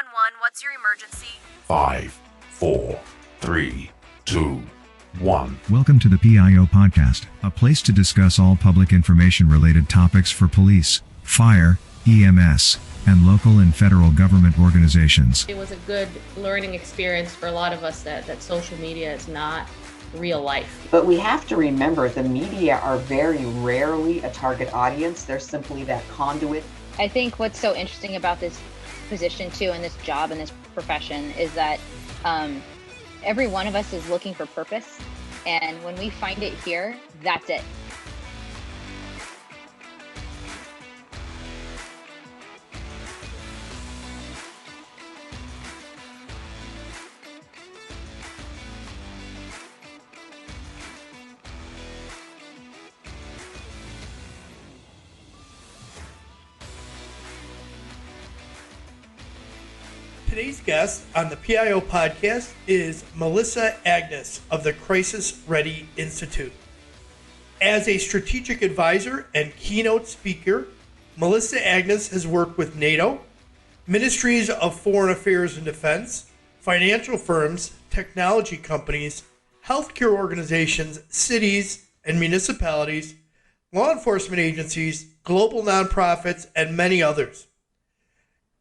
911, what's your emergency? 5, 4, 3, 2, 1. Welcome to the PIO Podcast, a place to discuss all public information-related topics for police, fire, EMS, and local and federal government organizations. It was a good learning experience for a lot of us that social media is not real life. But we have to remember the media are very rarely a target audience. They're simply that conduit. I think what's so interesting about this position too, and this job and this profession, is that every one of us is looking for purpose. And when we find it here, that's it. Today's guest on the PIO podcast is Melissa Agnes of the Crisis Ready Institute. As a strategic advisor and keynote speaker, Melissa Agnes has worked with NATO, Ministries of Foreign Affairs and Defense, financial firms, technology companies, healthcare organizations, cities and municipalities, law enforcement agencies, global nonprofits, and many others.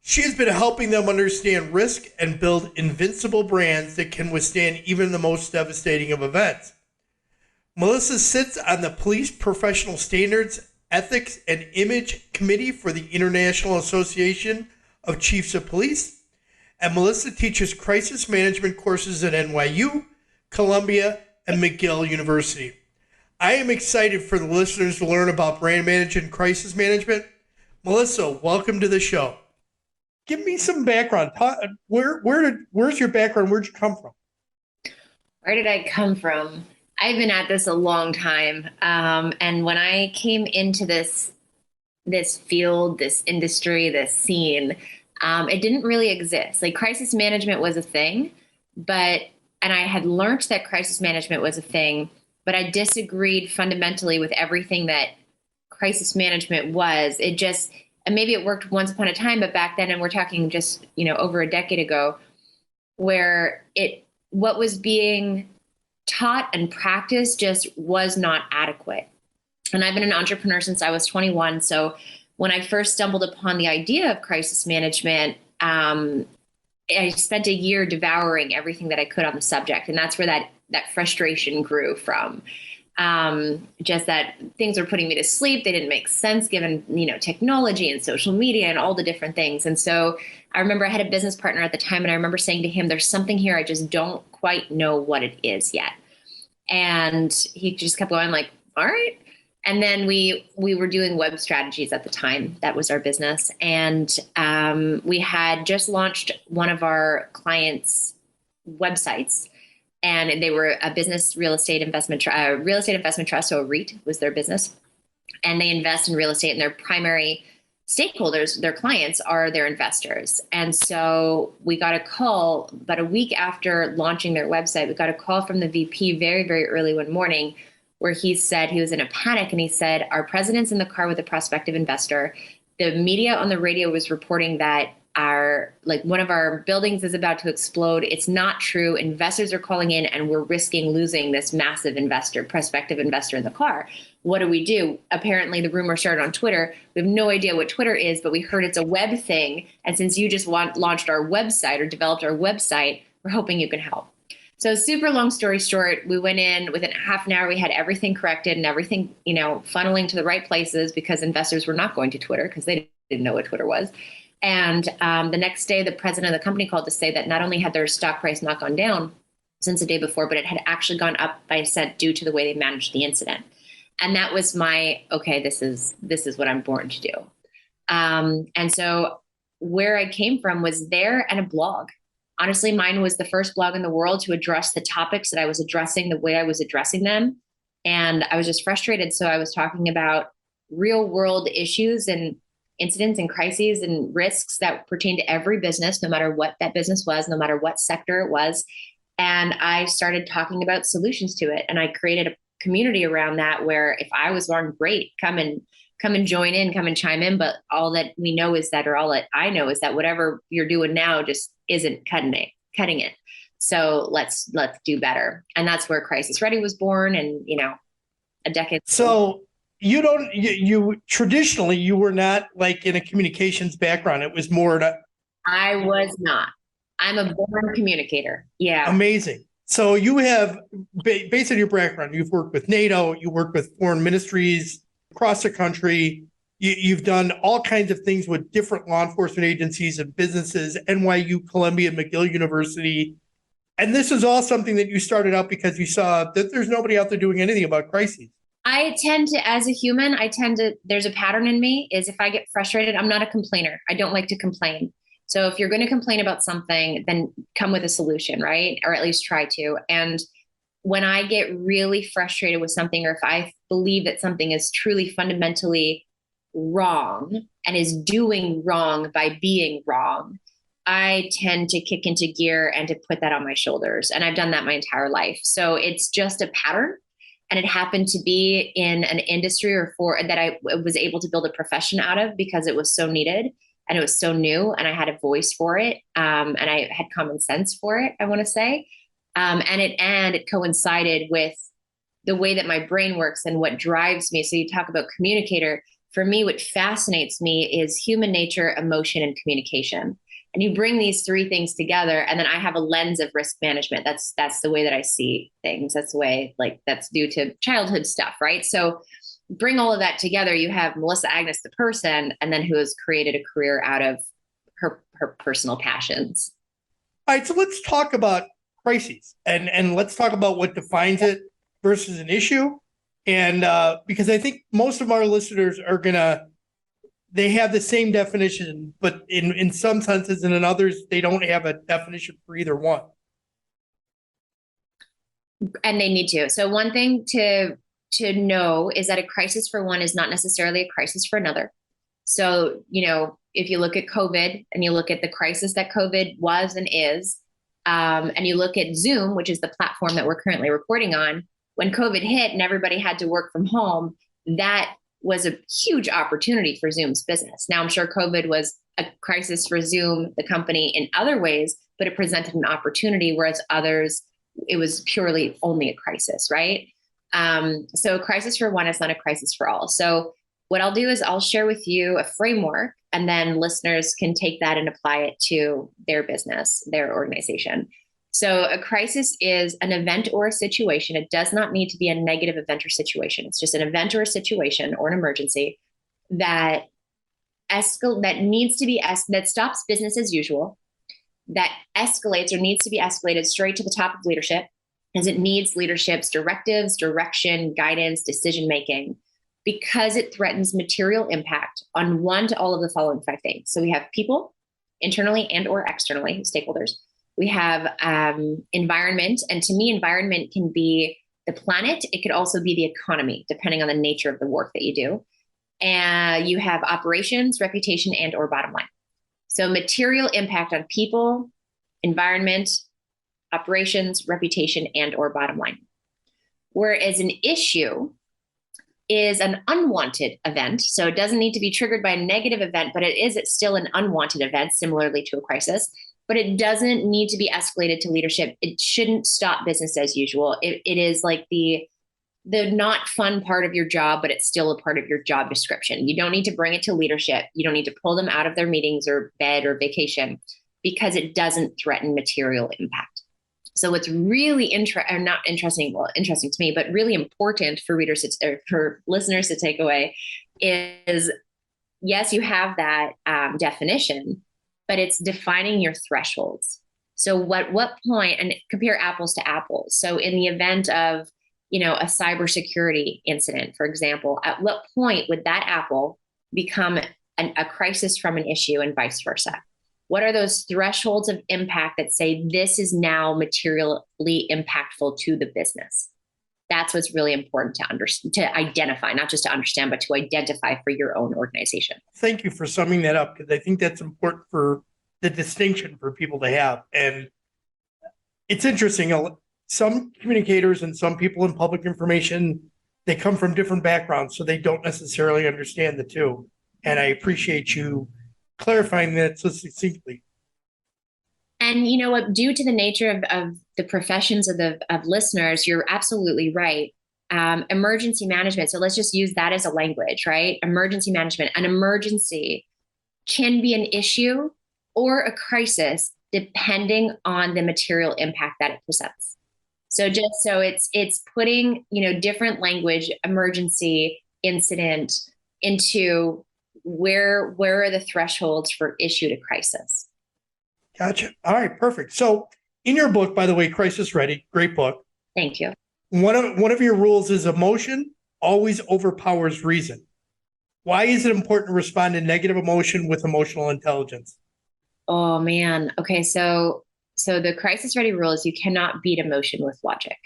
She has been helping them understand risk and build invincible brands that can withstand even the most devastating of events. Melissa sits on the Police Professional Standards, Ethics, and Image Committee for the International Association of Chiefs of Police, and Melissa teaches crisis management courses at NYU, Columbia, and McGill University. I am excited for the listeners to learn about brand management and crisis management. Melissa, welcome to the show. Give me some background. Where's your background? Where'd you come from? Where did I come from? I've been at this a long time. And when I came into this field, this industry, this scene, it didn't really exist. Like, crisis management was a thing, and I had learned that crisis management was a thing, but I disagreed fundamentally with everything that crisis management was. And maybe it worked once upon a time, but back then, and we're talking just, over a decade ago, where what was being taught and practiced just was not adequate. And I've been an entrepreneur since I was 21. So when I first stumbled upon the idea of crisis management, I spent a year devouring everything that I could on the subject. And that's where that frustration grew from. Just that things were putting me to sleep. They didn't make sense given, technology and social media and all the different things. And so I remember I had a business partner at the time, and I remember saying to him, there's something here. I just don't quite know what it is yet. And he just kept going like, all right. And then we were doing web strategies at the time. That was our business. And we had just launched one of our clients' websites. And they were a business real estate investment trust, so a REIT was their business. And they invest in real estate, and their primary stakeholders, their clients, are their investors. And so we got a call about a week after launching their website. We got a call from the VP very, very early one morning, where he said he was in a panic, and he said, our president's in the car with a prospective investor. The media on the radio was reporting that one of our buildings is about to explode. It's not true. Investors are calling in, and we're risking losing this massive prospective investor in the car. What do we do? Apparently the rumor started on Twitter. We have no idea what Twitter is, but we heard it's a web thing. And since you just launched our website or developed our website, we're hoping you can help. So super long story short, we went in within half an hour. We had everything corrected and everything, funneling to the right places, because investors were not going to Twitter because they didn't know what Twitter was. And the next day, the president of the company called to say that not only had their stock price not gone down since the day before, but it had actually gone up by a cent due to the way they managed the incident. And that was this is what I'm born to do. And so where I came from was there, and a blog. Honestly, mine was the first blog in the world to address the topics that I was addressing the way I was addressing them. And I was just frustrated. So I was talking about real world issues and incidents and crises and risks that pertain to every business, no matter what that business was, no matter what sector it was. And I started talking about solutions to it. And I created a community around that, where if I was wrong, great, come come and join in, come and chime in. But all that we know is that, or all that I know is that whatever you're doing now just isn't cutting it. So let's do better. And that's where Crisis Ready was born. And, a decade. So you traditionally, you were not like in a communications background. It was more I was not. I'm a born communicator. Yeah. Amazing. So you have, based on your background, you've worked with NATO, you worked with foreign ministries across the country. You've done all kinds of things with different law enforcement agencies and businesses, NYU, Columbia, McGill University. And this is all something that you started out because you saw that there's nobody out there doing anything about crises. I tend to, as a human, there's a pattern in me is if I get frustrated, I'm not a complainer. I don't like to complain. So if you're going to complain about something, then come with a solution, right? Or at least try to. And when I get really frustrated with something, or if I believe that something is truly fundamentally wrong and is doing wrong by being wrong, I tend to kick into gear and to put that on my shoulders. And I've done that my entire life. So it's just a pattern. And it happened to be in an industry that I was able to build a profession out of because it was so needed and it was so new and I had a voice for it. And I had common sense for it, I want to say. And it coincided with the way that my brain works and what drives me. So you talk about communicator. For me, what fascinates me is human nature, emotion, and communication. And you bring these three things together, and then I have a lens of risk management. That's the way that I see things. That's the way, that's due to childhood stuff, right? So bring all of that together. You have Melissa Agnes, the person, and then who has created a career out of her personal passions. All right, so let's talk about crises, and let's talk about what defines it versus an issue. And because I think most of our listeners they have the same definition, but in some senses and in others, they don't have a definition for either one. And they need to. So one thing to know is that a crisis for one is not necessarily a crisis for another. So, if you look at COVID and you look at the crisis that COVID was and is, and you look at Zoom, which is the platform that we're currently recording on, when COVID hit and everybody had to work from home, that was a huge opportunity for Zoom's business. Now, I'm sure COVID was a crisis for Zoom, the company, in other ways, but it presented an opportunity, whereas others, it was purely only a crisis, right? So a crisis for one is not a crisis for all. So what I'll do is I'll share with you a framework, and then listeners can take that and apply it to their business, their organization. So a crisis is an event or a situation. It does not need to be a negative event or situation. It's just an event or a situation or an emergency that that stops business as usual, that escalates or needs to be escalated straight to the top of leadership, as it needs leadership's directives, direction, guidance, decision-making, because it threatens material impact on one to all of the following 5 things. So we have people, internally and or externally, stakeholders. We have environment, and to me, environment can be the planet. It could also be the economy, depending on the nature of the work that you do. And you have operations, reputation, and or bottom line. So material impact on people, environment, operations, reputation, and or bottom line. Whereas an issue is an unwanted event. So it doesn't need to be triggered by a negative event, but it's still an unwanted event, similarly to a crisis. But it doesn't need to be escalated to leadership. It shouldn't stop business as usual. It is like the not fun part of your job, but it's still a part of your job description. You don't need to bring it to leadership. You don't need to pull them out of their meetings or bed or vacation, because it doesn't threaten material impact. So what's really interesting to me, but really important for for listeners to take away is, yes, you have that definition, but it's defining your thresholds. So what point, and compare apples to apples. So in the event of, a cybersecurity incident, for example, at what point would that apple become a crisis from an issue, and vice versa? What are those thresholds of impact that say this is now materially impactful to the business? That's what's really important to identify, not just to understand, but to identify for your own organization. Thank you for summing that up, because I think that's important for the distinction for people to have. And it's interesting. Some communicators and some people in public information they come from different backgrounds, so they don't necessarily understand the two. And I appreciate you clarifying that so succinctly. And you know what, due to the nature of the professions of listeners, you're absolutely right. Emergency management. So let's just use that as a language, right? Emergency management. An emergency can be an issue or a crisis depending on the material impact that it presents. So just so it's putting, different language, emergency, incident, into where are the thresholds for issue to crisis. Gotcha. All right, perfect. So in your book, by the way, Crisis Ready, great book. Thank you. One of your rules is emotion always overpowers reason. Why is it important to respond to negative emotion with emotional intelligence? Oh man. Okay, so the crisis ready rule is you cannot beat emotion with logic.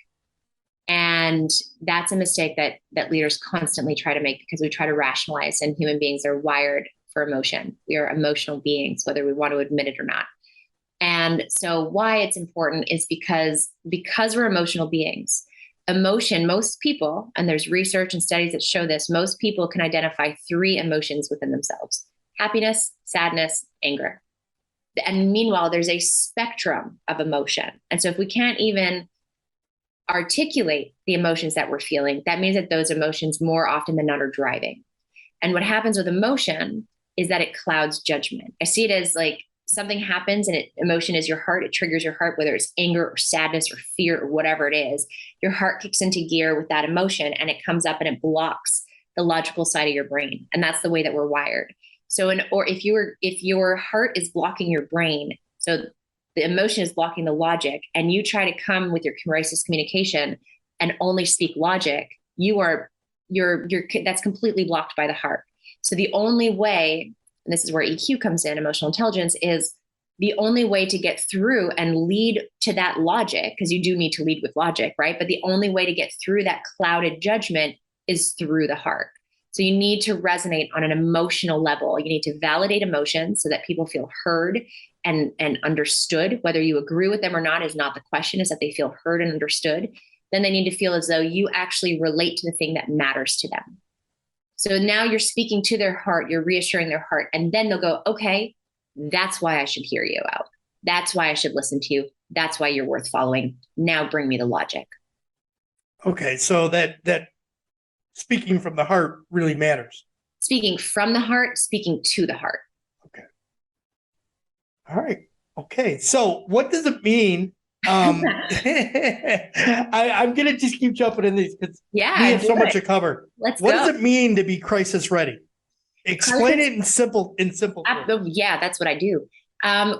And that's a mistake that leaders constantly try to make because we try to rationalize, and human beings are wired for emotion. We are emotional beings, whether we want to admit it or not. And so why it's important is because we're emotional beings. Emotion, most people, and there's research and studies that show this, most people can identify 3 emotions within themselves: happiness, sadness, anger. And meanwhile, there's a spectrum of emotion. And so if we can't even articulate the emotions that we're feeling, that means that those emotions more often than not are driving. And what happens with emotion is that it clouds judgment. I see it as like something happens and emotion is your heart. It triggers your heart, whether it's anger or sadness or fear or whatever it is. Your heart kicks into gear with that emotion and it comes up and it blocks the logical side of your brain. And that's the way that we're wired. So, if your heart is blocking your brain, so the emotion is blocking the logic, and you try to come with your crisis communication and only speak logic, that's completely blocked by the heart. So the only way, and this is where EQ comes in, emotional intelligence, is the only way to get through and lead to that logic, because you do need to lead with logic, right? But the only way to get through that clouded judgment is through the heart. So you need to resonate on an emotional level. You need to validate emotions so that people feel heard and understood. Whether you agree with them or not is not the question, is that they feel heard and understood. Then they need to feel as though you actually relate to the thing that matters to them. So now you're speaking to their heart, you're reassuring their heart, and then they'll go, okay, that's why I should hear you out. That's why I should listen to you. That's why you're worth following. Now bring me the logic. Okay, so that speaking from the heart really matters. Speaking from the heart, speaking to the heart. Okay. All right. Okay. So what does it mean? I'm going to just keep jumping in these because we have so much to cover. What does it mean to be crisis ready? Explain it in simple terms. Yeah, that's what I do.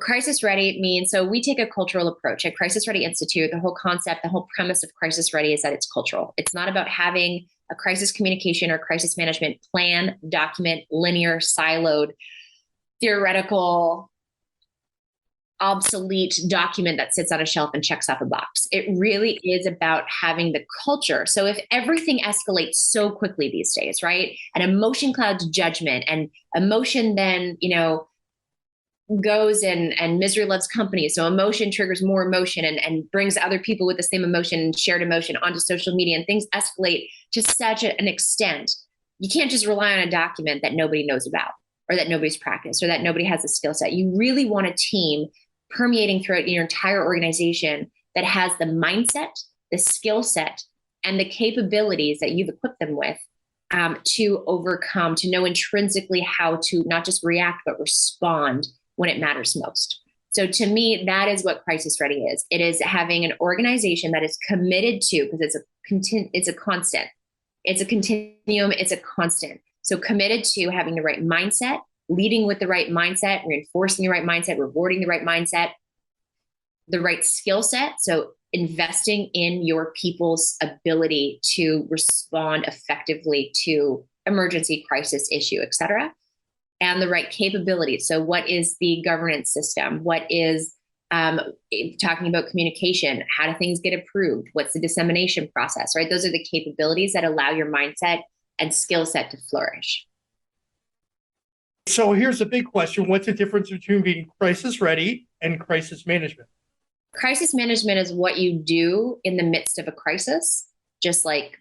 Crisis ready means, so we take a cultural approach at Crisis Ready Institute. The whole concept, the whole premise of crisis ready is that it's cultural. It's not about having a crisis communication or crisis management plan, document, linear, siloed, theoretical, obsolete document that sits on a shelf and checks off a box. It really is about having the culture. So if everything escalates so quickly these days, right? And emotion clouds judgment, and emotion then, goes and misery loves company. So emotion triggers more emotion and brings other people with the same emotion and shared emotion onto social media, and things escalate to such an extent. You can't just rely on a document that nobody knows about, or that nobody's practiced, or that nobody has a skill set. You really want a team permeating throughout your entire organization that has the mindset, the skill set, and the capabilities that you've equipped them with to overcome, to know intrinsically how to not just react, but respond when it matters most. So to me, that is what crisis ready is. It is having an organization that is committed to, because it's a constant. It's a continuum. It's a constant. So committed to having the right mindset, leading with the right mindset, reinforcing the right mindset, rewarding the right mindset, the right skill set. So investing in your people's ability to respond effectively to emergency, crisis, issue, et cetera, and the right capabilities. So what is the governance system? What is talking about communication? How do things get approved? What's the dissemination process, right? Those are the capabilities that allow your mindset and skill set to flourish. So here's a big question. What's the difference between being crisis ready and crisis management? Crisis management is what you do in the midst of a crisis. just like,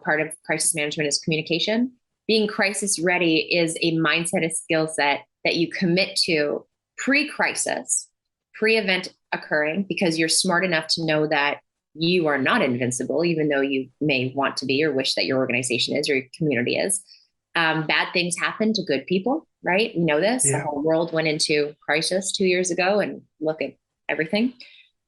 part of crisis management is communication. Being crisis ready is a mindset, a skill set that you commit to pre-crisis, pre-event occurring, because you're smart enough to know that you are not invincible, even though you may want to be or wish that your organization is or your community is. Bad things happen to good people, right? We know this. Yeah. The whole world went into crisis 2 years ago, and look at everything.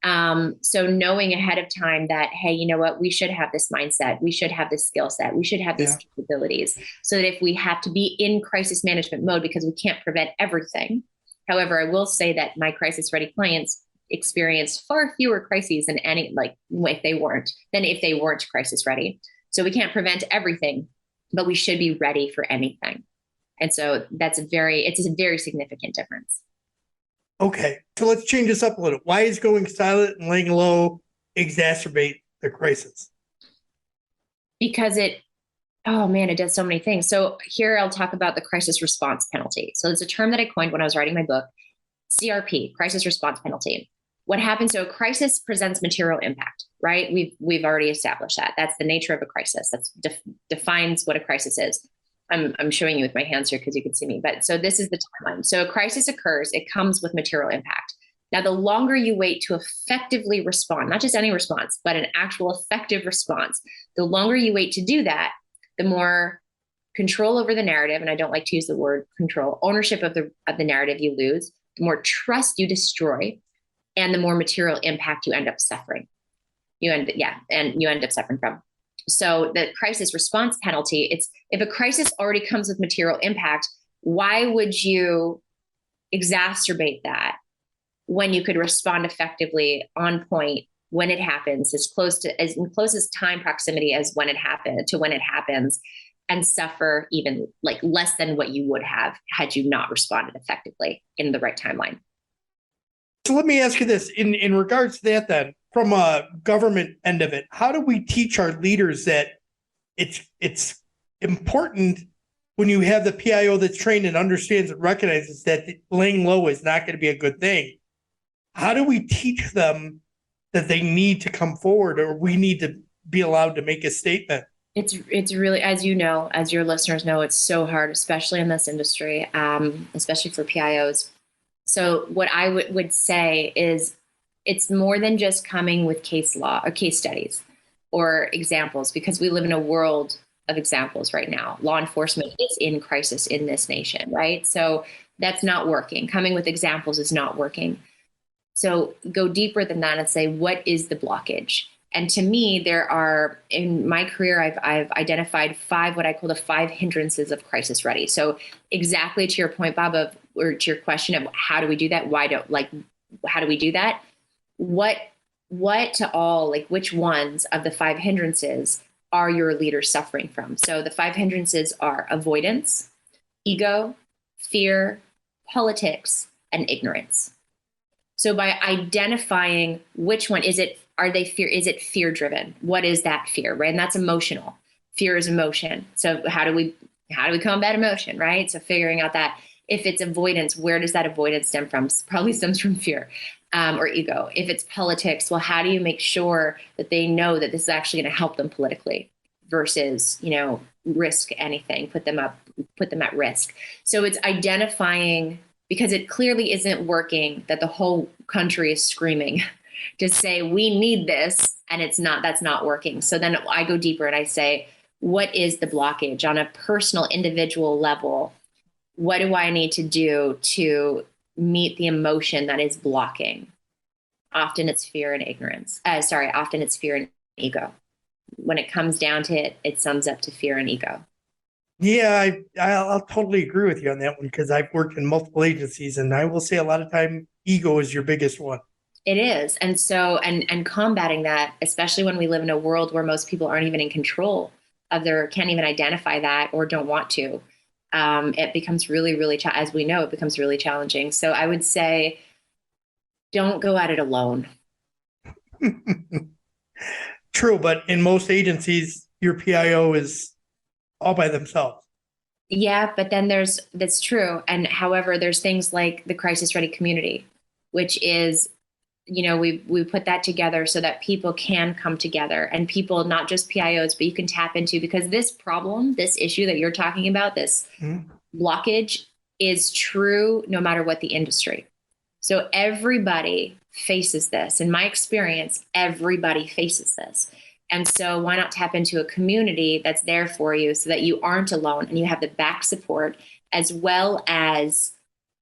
So knowing ahead of time that, hey, you know what, we should have this mindset, we should have this skill set, we should have these capabilities, so that if we have to be in crisis management mode, because we can't prevent everything. However, I will say that my crisis ready clients experience far fewer crises than if they weren't crisis ready. So we can't prevent everything, but we should be ready for anything. And so it's a very significant difference. Okay, so let's change this up a little. Why is going silent and laying low exacerbate the crisis? Because it does so many things. So here I'll talk about the crisis response penalty. So it's a term that I coined when I was writing my book, CRP, crisis response penalty. What happens? So a crisis presents material impact, right? We've already established that. That's the nature of a crisis. That defines what a crisis is. I'm showing you with my hands here because you can see me. But so this is the timeline. So a crisis occurs, it comes with material impact. Now, the longer you wait to effectively respond, not just any response, but an actual effective response, the longer you wait to do that, the more control over the narrative, and I don't like to use the word control, ownership of the narrative you lose, the more trust you destroy, and the more material impact you end up suffering. You end up suffering from. So the crisis response penalty, it's if a crisis already comes with material impact, why would you exacerbate that when you could respond effectively on point when it happens, as in closest time proximity as when it happens, and suffer even like less than what you would have had you not responded effectively in the right timeline? So let me ask you this, in regards to that then, from a government end of it, how do we teach our leaders that it's important when you have the PIO that's trained and understands and recognizes that laying low is not going to be a good thing? How do we teach them that they need to come forward, or we need to be allowed to make a statement? It's really, as you know, as your listeners know, it's so hard, especially in this industry, especially for PIOs. So what I would say is it's more than just coming with case law or case studies or examples, because we live in a world of examples right now. Law enforcement is in crisis in this nation, right? So that's not working. Coming with examples is not working. So go deeper than that and say, what is the blockage? And to me, there are, in my career, I've identified what I call the 5 hindrances of crisis ready. So exactly to your point, Bob, or to your question of how do we do that? How do we do that? Which ones of the 5 hindrances are your leaders suffering from? So the 5 hindrances are avoidance, ego, fear, politics, and ignorance. So by identifying which one is it fear driven? What is that fear, right? And that's emotional. Fear is emotion. So how do we combat emotion, right? So figuring out that. If it's avoidance, where does that avoidance stem from? Probably stems from fear or ego. If it's politics, well, how do you make sure that they know that this is actually going to help them politically versus, risk anything, put them at risk. So it's identifying, because it clearly isn't working, that the whole country is screaming to say, we need this, and that's not working. So then I go deeper and I say, what is the blockage on a personal, individual level? What do I need to do to meet the emotion that is blocking? Often it's fear and ignorance. Often it's fear and ego. When it comes down to it, it sums up to fear and ego. Yeah, I'll totally agree with you on that one, because I've worked in multiple agencies, and I will say a lot of time ego is your biggest one. It is. And so, and combating that, especially when we live in a world where most people aren't even in control of can't even identify that or don't want to. It becomes really, really, as we know, it becomes really challenging. So I would say, don't go at it alone. True, but in most agencies, your PIO is all by themselves. Yeah, but then that's true. And however, there's things like the crisis ready community, which is we put that together so that people can come together, and people, not just PIOs, but you can tap into, because this problem, this issue that you're talking about, this blockage is true no matter what the industry. So everybody faces this. In my experience, everybody faces this. And so why not tap into a community that's there for you so that you aren't alone and you have the back support, as well as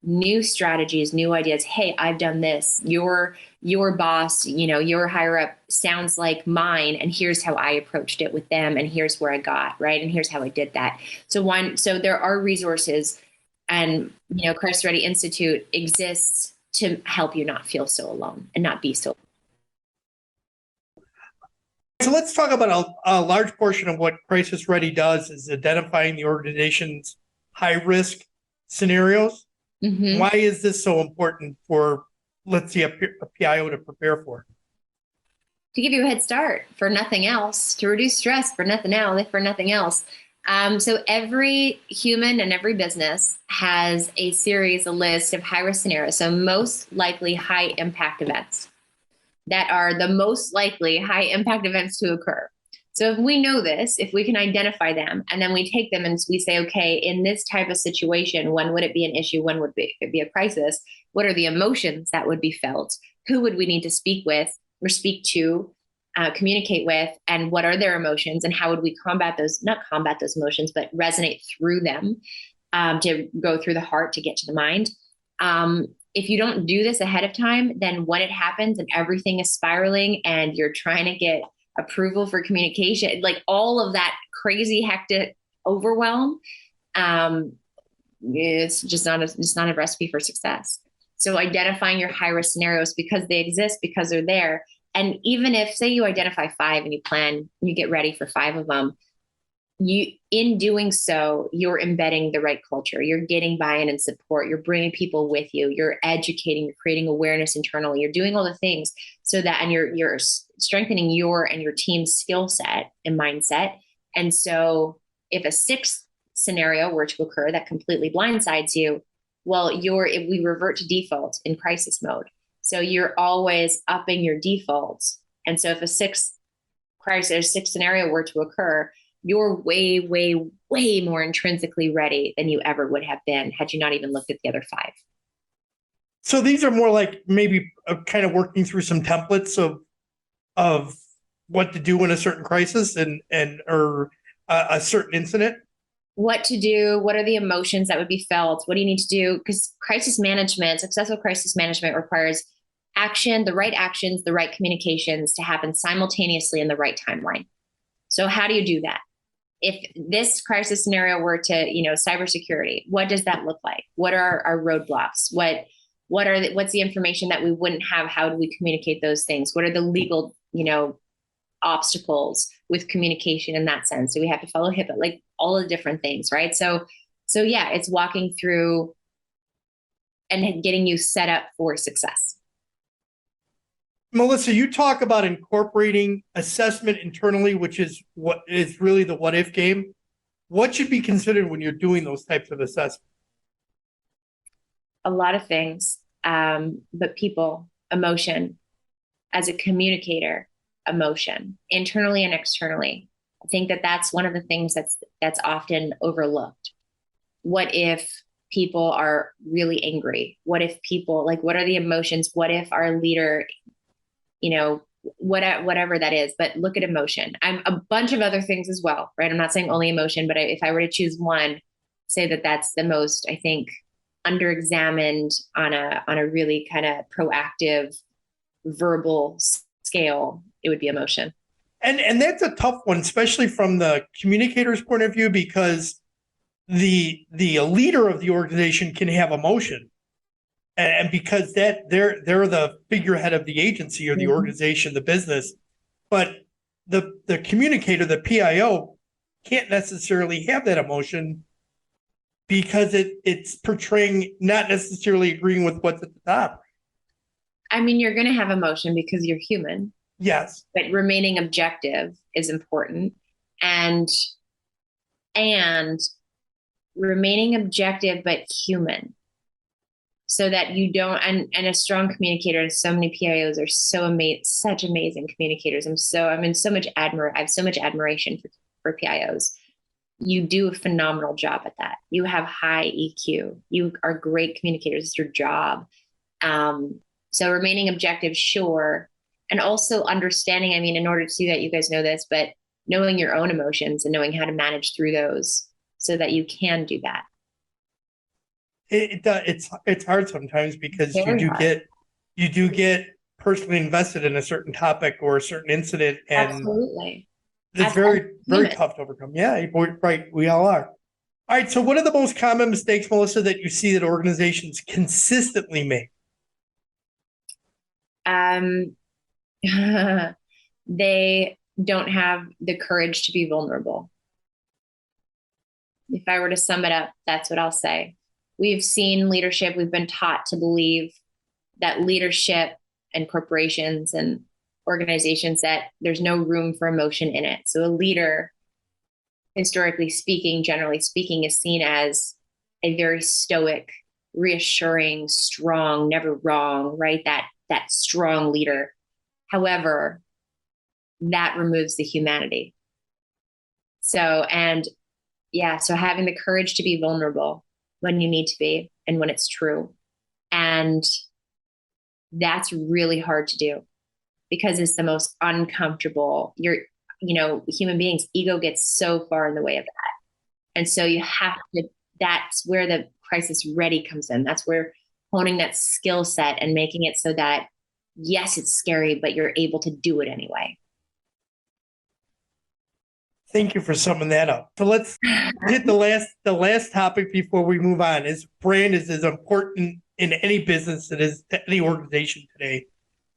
new strategies, new ideas. Hey, I've done this. Your boss, your higher up sounds like mine, and here's how I approached it with them, and here's where I got, right? And here's how I did that. So there are resources, and Crisis Ready Institute exists to help you not feel so alone and not be so. So let's talk about a large portion of what Crisis Ready does is identifying the organization's high risk scenarios. Mm-hmm. Why is this so important for, let's say, a PIO to prepare for? To give you a head start, for nothing else, to reduce stress, for nothing else. So every human and every business has a list of high-risk scenarios. So most likely high-impact events that are the most likely high-impact events to occur. So if we know this, if we can identify them, and then we take them and we say, okay, in this type of situation, when would it be an issue? When would it be a crisis? What are the emotions that would be felt? Who would we need to speak with or speak to, communicate with, and what are their emotions, and how would we not combat those emotions, but resonate through them, to go through the heart to get to the mind. If you don't do this ahead of time, then when it happens and everything is spiraling and you're trying to get approval for communication, like all of that crazy, hectic overwhelm, it's just not a recipe for success. So identifying your high risk scenarios, because they exist, because they're there. And even if, say, you identify 5 and you plan, you get ready for 5 of them, in doing so, you're embedding the right culture. You're getting buy-in and support. You're bringing people with you. You're educating. You're creating awareness internally. You're doing all the things so that, and you're strengthening your and your team's skill set and mindset. And so, if a 6th scenario were to occur that completely blindsides you, well, if we revert to default in crisis mode. So you're always upping your defaults. And so if a 6th scenario were to occur, you're way, way, way more intrinsically ready than you ever would have been had you not even looked at the other 5. So these are more like maybe kind of working through some templates of what to do in a certain crisis or a certain incident. What to do, what are the emotions that would be felt, what do you need to do? Because successful crisis management requires action, the right actions, the right communications to happen simultaneously in the right timeline. So how do you do that? If this crisis scenario were to, cybersecurity, what does that look like? What are our roadblocks? What's the information that we wouldn't have? How do we communicate those things? What are the legal, obstacles with communication in that sense? Do we have to follow HIPAA? Like all the different things, right? So yeah, it's walking through and getting you set up for success. Melissa, you talk about incorporating assessment internally, which is what is really the what if game. What should be considered when you're doing those types of assessments? A lot of things, but people, emotion, as a communicator, emotion, internally and externally. I think that's one of the things that's often overlooked. What if people are really angry? What if people, what are the emotions? What if our leader, whatever that is, but look at emotion. I'm a bunch of other things as well, right? I'm not saying only emotion, but if I were to choose one, say that's the most, I think, under-examined on a really kind of proactive verbal scale, it would be emotion. And that's a tough one, especially from the communicator's point of view, because the leader of the organization can have emotion. And because they're the figurehead of the agency or the organization, the business, but the communicator, the PIO, can't necessarily have that emotion because it's portraying, not necessarily agreeing with what's at the top. I mean, you're going to have emotion because you're human. Yes. But remaining objective is important. And remaining objective, but human. so that you don't, and a strong communicator, and so many PIOs are so such amazing communicators. I have so much admiration for PIOs. You do a phenomenal job at that. You have high EQ. You are great communicators. It's your job. So remaining objective, sure. And also understanding, I mean, in order to do that, you guys know this, but knowing your own emotions and knowing how to manage through those so that you can do that. It's hard sometimes because Very you do get personally invested in a certain topic or a certain incident, and Absolutely. it's very tough to overcome. Yeah, right. We all are. All right. So, what are the most common mistakes, Melissa, that you see that organizations consistently make? They don't have the courage to be vulnerable. If I were to sum it up, that's what I'll say. We've seen leadership, we've been taught to believe that leadership and corporations and organizations, that there's no room for emotion in it. So a leader, historically speaking, generally speaking, is seen as a very stoic, reassuring, strong, never wrong, right? That strong leader. However, that removes the humanity. So having the courage to be vulnerable when you need to be and when it's true. And that's really hard to do because it's the most uncomfortable. Human beings' ego gets so far in the way of that. And so you have to, that's where the crisis ready comes in. That's where honing that skill set and making it so that, yes, it's scary, but you're able to do it anyway. Thank you for summing that up. So let's hit the last topic before we move on. Is brand is as important in any business as it is to any organization today.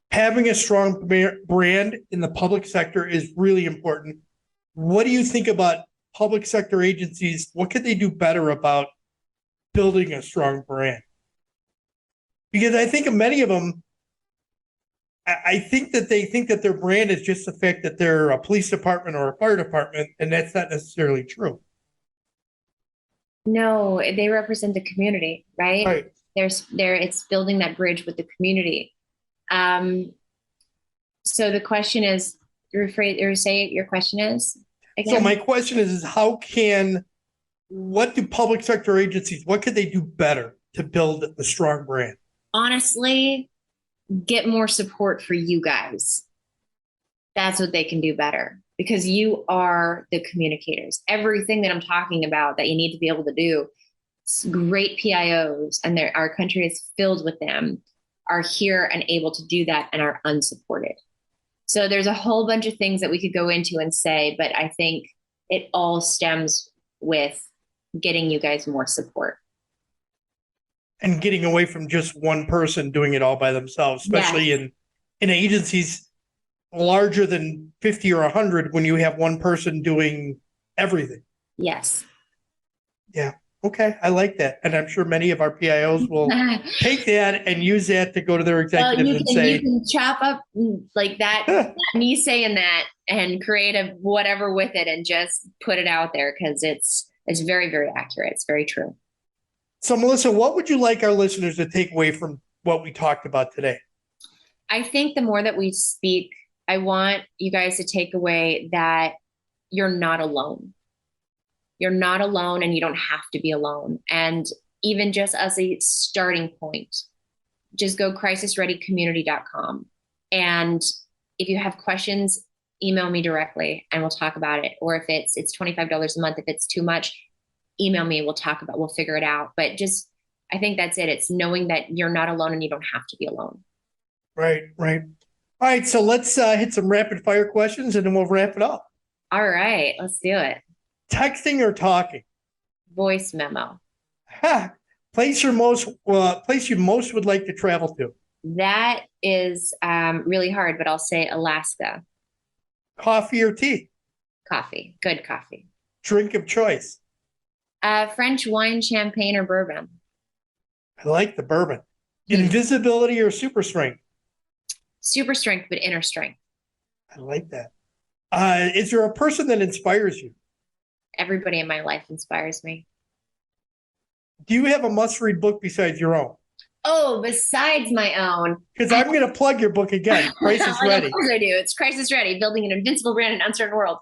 Having a strong brand in the public sector is really important. What do you think about public sector agencies? What could they do better about building a strong brand? Because I think many of them, I think that they think that their brand is just the fact that they're a police department or a fire department, and that's not necessarily true. No, they represent the community, right? Right. It's building that bridge with the community. So the question is, say your question is again? So my question is what do public sector agencies, what could they do better to build a strong brand? Honestly, get more support for you guys. That's what they can do better because you are the communicators. Everything that I'm talking about that you need to be able to do, great PIOs, and our country is filled with them, are here and able to do that and are unsupported. So there's a whole bunch of things that we could go into and say, but I think it all stems with getting you guys more support. And getting away from just one person doing it all by themselves, especially in agencies larger than 50 or 100 when you have one person doing everything. Yes. Yeah. Okay. I like that. And I'm sure many of our PIOs will take that and use that to go to their executives and say, you can chop up like that, me saying that, and create a whatever with it and just put it out there because it's very, very accurate. It's very true. So, Melissa, what would you like our listeners to take away from what we talked about today? I think the more that we speak, I want you guys to take away that you're not alone. You're not alone and you don't have to be alone. And even just as a starting point, just go crisisreadycommunity.com. And if you have questions, email me directly and we'll talk about it. Or if it's $25 a month, if it's too much, email me, we'll figure it out. But I think that's it. It's knowing that you're not alone and you don't have to be alone. Right. All right. So let's hit some rapid fire questions and then we'll wrap it up. All right, let's do it. Texting or talking? Voice memo. Place you most would like to travel to? That is really hard, but I'll say Alaska. Coffee or tea? Coffee. Good coffee. Drink of choice? French wine, champagne, or bourbon. I like the bourbon. Invisibility or super strength? Super strength, but inner strength. I like that. Is there a person that inspires you? Everybody in my life inspires me. Do you have a must-read book besides your own? Oh, besides my own. Because I'm going to plug your book again, Crisis Ready. Of course I do. It's Crisis Ready, Building an Invincible Brand in an Uncertain World.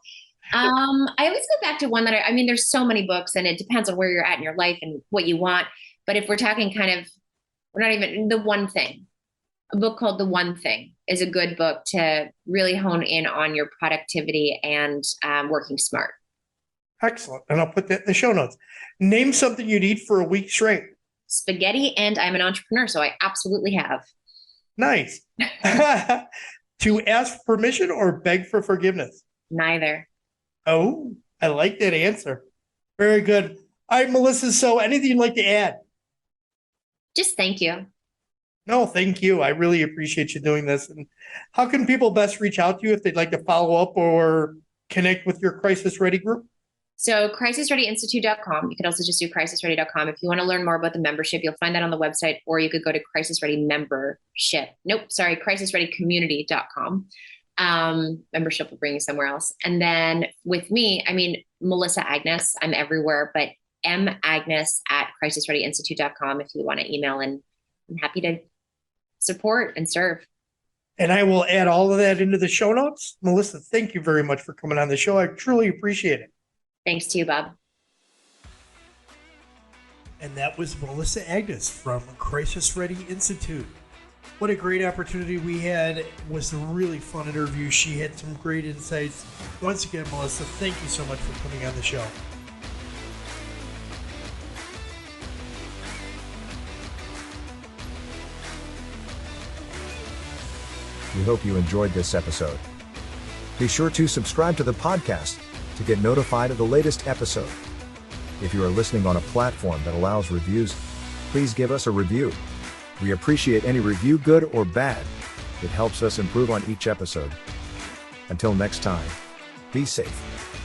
I always go back to one that I mean, there's so many books and it depends on where you're at in your life and what you want. But if we're talking we're not even The One Thing. A book called The One Thing is a good book to really hone in on your productivity and working smart. Excellent. And I'll put that in the show notes. Name something you'd eat for a week straight. Spaghetti, and I'm an entrepreneur, so I absolutely have. Nice. To ask permission or beg for forgiveness? Neither. Oh, I like that answer. Very good. All right, Melissa, so anything you'd like to add? Just thank you. No, thank you. I really appreciate you doing this. And how can people best reach out to you if they'd like to follow up or connect with your Crisis Ready group? So crisisreadyinstitute.com. You could also just do crisisready.com. If you want to learn more about the membership, you'll find that on the website, or you could go to crisisreadymembership.com. Membership will bring you somewhere else. And then with me, I mean, Melissa Agnes, I'm everywhere, but magnes@crisisreadyinstitute.com if you want to email, and I'm happy to support and serve. And I will add all of that into the show notes. Melissa, thank you very much for coming on the show. I truly appreciate it. Thanks to you, Bob. And that was Melissa Agnes from Crisis Ready Institute. What a great opportunity we had. It was a really fun interview. She had some great insights. Once again, Melissa, thank you so much for coming on the show. We hope you enjoyed this episode. Be sure to subscribe to the podcast to get notified of the latest episode. If you are listening on a platform that allows reviews, please give us a review. We appreciate any review, good or bad. It helps us improve on each episode. Until next time, be safe.